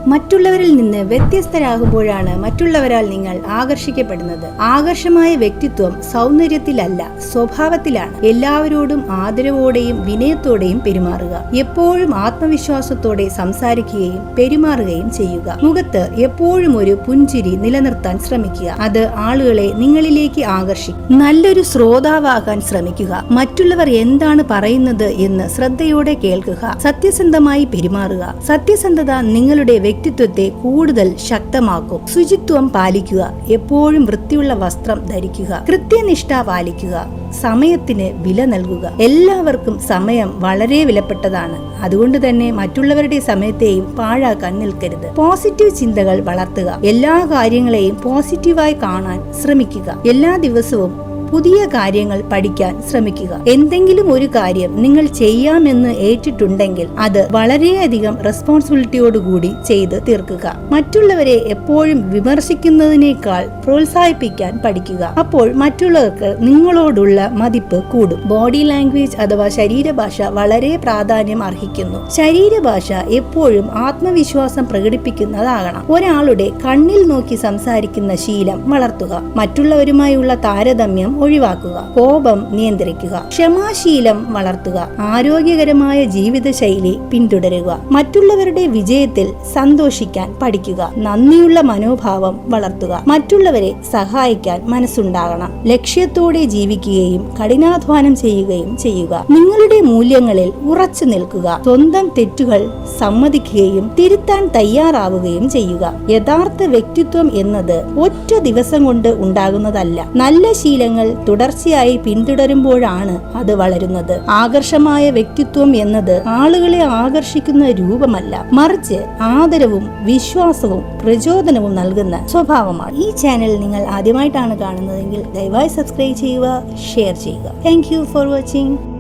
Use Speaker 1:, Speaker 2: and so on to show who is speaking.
Speaker 1: മറ്റുള്ളവരിൽ നിന്ന് വ്യത്യസ്തരാകുമ്പോഴാണ് മറ്റുള്ളവരാൽ നിങ്ങൾ ആകർഷിക്കപ്പെടുന്നത്. ആകർഷമായ വ്യക്തിത്വം സൗന്ദര്യത്തിലല്ല, സ്വഭാവത്തിലാണ്. എല്ലാവരോടും ആദരവോടെയും വിനയത്തോടെയും പെരുമാറുക. എപ്പോഴും ആത്മവിശ്വാസത്തോടെ സംസാരിക്കുകയും പെരുമാറുകയും ചെയ്യുക. മുഖത്ത് എപ്പോഴും ഒരു പുഞ്ചിരി നിലനിർത്താൻ ശ്രമിക്കുക. അത് ആളുകളെ നിങ്ങളിലേക്ക് ആകർഷിക്കും. നല്ലൊരു ശ്രോതാവാകാൻ ശ്രമിക്കുക. മറ്റുള്ളവർ എന്താണ് പറയുന്നത് എന്ന് ശ്രദ്ധയോടെ കേൾക്കുക. സത്യസന്ധമായി പെരുമാറുക. സത്യസന്ധത നിങ്ങളുടെ വ്യക്തിത്വത്തെ കൂടുതൽ ശക്തമാക്കും. ശുചിത്വം പാലിക്കുക. എപ്പോഴും വൃത്തിയുള്ള വസ്ത്രം ധരിക്കുക. കൃത്യനിഷ്ഠ പാലിക്കുക. സമയത്തിന് വില നൽകുക. എല്ലാവർക്കും സമയം വളരെ വിലപ്പെട്ടതാണ്. അതുകൊണ്ട് തന്നെ മറ്റുള്ളവരുടെ സമയത്തെയും പാഴാക്കാൻ നിൽക്കരുത്. പോസിറ്റീവ് ചിന്തകൾ വളർത്തുക. എല്ലാ കാര്യങ്ങളെയും പോസിറ്റീവായി കാണാൻ ശ്രമിക്കുക. എല്ലാ ദിവസവും പുതിയ കാര്യങ്ങൾ പഠിക്കാൻ ശ്രമിക്കുക. എന്തെങ്കിലും ഒരു കാര്യം നിങ്ങൾ ചെയ്യാമെന്ന് ഏറ്റിട്ടുണ്ടെങ്കിൽ അത് വളരെയധികം റെസ്പോൺസിബിലിറ്റിയോടുകൂടി ചെയ്ത് തീർക്കുക. മറ്റുള്ളവരെ എപ്പോഴും വിമർശിക്കുന്നതിനേക്കാൾ പ്രോത്സാഹിപ്പിക്കാൻ പഠിക്കുക. അപ്പോൾ മറ്റുള്ളവർക്ക് നിങ്ങളോടുള്ള മതിപ്പ് കൂടും. ബോഡി ലാംഗ്വേജ് അഥവാ ശരീരഭാഷ വളരെ പ്രാധാന്യം അർഹിക്കുന്നു. ശരീരഭാഷ എപ്പോഴും ആത്മവിശ്വാസം പ്രകടിപ്പിക്കുന്നതാകണം. ഒരാളുടെ കണ്ണിൽ നോക്കി സംസാരിക്കുന്ന ശീലം വളർത്തുക. മറ്റുള്ളവരുമായുള്ള താരതമ്യം ഒഴിവാക്കുക. കോപം നിയന്ത്രിക്കുക. ക്ഷമാശീലം വളർത്തുക. ആരോഗ്യകരമായ ജീവിതശൈലി പിന്തുടരുക. മറ്റുള്ളവരുടെ വിജയത്തിൽ സന്തോഷിക്കാൻ പഠിക്കുക. നന്ദിയുള്ള മനോഭാവം വളർത്തുക. മറ്റുള്ളവരെ സഹായിക്കാൻ മനസ്സുണ്ടാകണം. ലക്ഷ്യത്തോടെ ജീവിക്കുകയും കഠിനാധ്വാനം ചെയ്യുകയും ചെയ്യുക. നിങ്ങളുടെ മൂല്യങ്ങളിൽ ഉറച്ചു നിൽക്കുക. സ്വന്തം തെറ്റുകൾ സമ്മതിക്കുകയും തിരുത്താൻ തയ്യാറാവുകയും ചെയ്യുക. യഥാർത്ഥ വ്യക്തിത്വം എന്നത് ഒറ്റ ദിവസം കൊണ്ട് ഉണ്ടാകുന്നതല്ല. നല്ല ശീലങ്ങൾ തുടർച്ചയായി പിന്തുടരുമ്പോഴാണ് അത് വളരുന്നത്. ആകർഷമായ വ്യക്തിത്വം എന്നത് ആളുകളെ ആകർഷിക്കുന്ന രൂപമല്ല, മറിച്ച് ആദരവും വിശ്വാസവും പ്രചോദനവും നൽകുന്ന സ്വഭാവമാണ്. ഈ ചാനൽ നിങ്ങൾ ആദ്യമായിട്ടാണ് കാണുന്നതെങ്കിൽ ദയവായി സബ്സ്ക്രൈബ് ചെയ്യുക, ഷെയർ ചെയ്യുക. Thank you for watching.